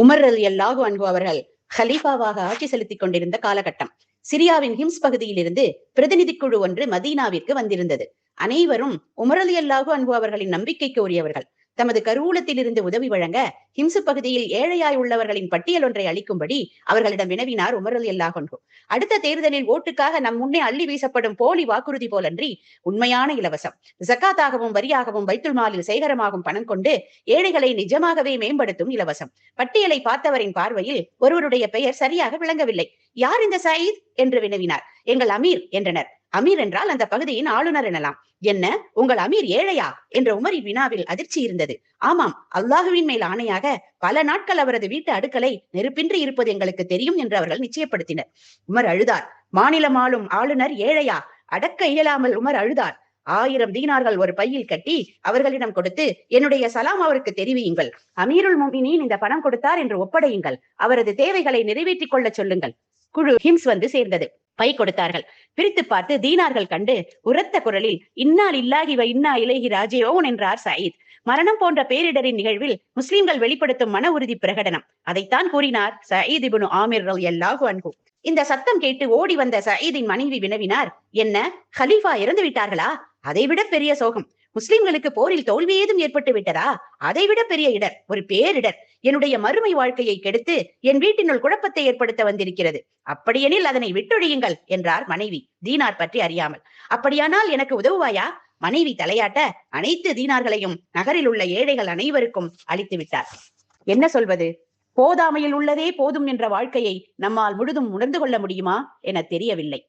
Umar ரலியல்லாஹு அன்ஹு அவர்கள் ஹலீஃபாவாக ஆட்சி செலுத்திக் கொண்டிருந்த காலகட்டம். சிரியாவின் ஹிம்ஸ் பகுதியில் இருந்து பிரதிநிதி குழு ஒன்று மதீனாவிற்கு வந்திருந்தது. அனைவரும் உமர் ரலியல்லாஹு அன்ஹு அவர்களின் நம்பிக்கைக்கு உரியவர்கள். தமது கருவூலத்தில் இருந்து உதவி வழங்க ஹிம்சு பகுதியில் ஏழையாய் உள்ளவர்களின் பட்டியல் ஒன்றை அளிக்கும்படி அவர்களிடம் வினவினார் உமர் ரலியல்லாஹு அன்ஹு. அடுத்த தேர்தலில் ஓட்டுக்காக நம் முன்னே அள்ளி வீசப்படும் போலி வாக்குறுதி போலன்றி உண்மையான இலவசம், ஜக்காத்தாகவும் வரியாகவும் பைத்துல் மாலில் சேகரமாகும் பணம் கொண்டு ஏழைகளை நிஜமாகவே மேம்படுத்தும் இலவசம். பட்டியலை பார்த்தவரின் பார்வையில் ஒருவருடைய பெயர் சரியாக விளங்கவில்லை. யார் இந்த சயீத் என்று வினவினார். எங்கள் அமீர் என்றனர். அமீர் என்றால் அந்த பகுதியின் ஆளுநர் எனலாம். என்ன, உங்கள் அமீர் ஏழையா என்ற உமரின் வினாவில் அதிர்ச்சி இருந்தது. ஆமாம், அல்லாஹுவின் மேல் ஆணையாக பல நாட்கள் அவரது வீட்டு அடுக்களை நெருப்பின்றி இருப்பது எங்களுக்கு தெரியும் என்று அவர்கள் நிச்சயப்படுத்தினர். உமர் அழுதார். மாநிலம் ஆளும் ஆளுநர் ஏழையா? அடக்க இயலாமல் உமர் அழுதார். 1000 தீனார்கள் ஒரு பையில் கட்டி அவர்களிடம் கொடுத்து, என்னுடைய சலாம் அவருக்கு தெரிவியுங்கள், அமீருல் முஃமினீன் இந்த பணம் கொடுத்தார் என்று ஒப்படையுங்கள், அவரது தேவைகளை நிறைவேற்றிக் கொள்ள சொல்லுங்கள். குழு ஹிம்ஸ் வந்து சேர்ந்தது. பை கொடுத்தார்கள். பிரித்து பார்த்து தீனார்கள் கண்டு உரத்த குரலில் இன்னா லில்லாஹி வ இன்னா இலைஹி ராஜிஊன் என்றார் சயீத். மரணம் போன்ற பேரிடரின் நிகழ்வில் முஸ்லிம்கள் வெளிப்படுத்தும் மன உறுதி பிரகடனம். அதைத்தான் கூறினார் சயீத் இப்னு ஆமிர் ரலியல்லாஹு அன்ஹு. இந்த சத்தம் கேட்டு ஓடி வந்த சயீதின் மனைவி வினவினார், என்ன, ஹலீஃபா இறந்து விட்டார்களா? அதைவிட பெரிய சோகம். முஸ்லிம்களுக்கு போரில் தோல்வி ஏதும் ஏற்பட்டு விட்டதா? அதைவிட பெரிய இடர், ஒரு பேரிடர் என்னுடைய மறுமை வாழ்க்கையை கெடுத்து என் வீட்டினுள் குழப்பத்தை ஏற்படுத்த வந்திருக்கிறது. அப்படியெனில் அதனை விட்டொழியுங்கள் என்றார் மனைவி, தீனார் பற்றி அறியாமல். அப்படியானால் எனக்கு உதவுவாயா? மனைவி தலையாட்ட அனைத்து தீனார்களையும் நகரில் உள்ள ஏழைகள் அனைவருக்கும் அளித்து விட்டார். என்ன சொல்வது? போதாமையில் உள்ளதே போதும் என்ற வாழ்க்கையை நம்மால் முழுதும் உணர்ந்து கொள்ள முடியுமா என தெரியவில்லை.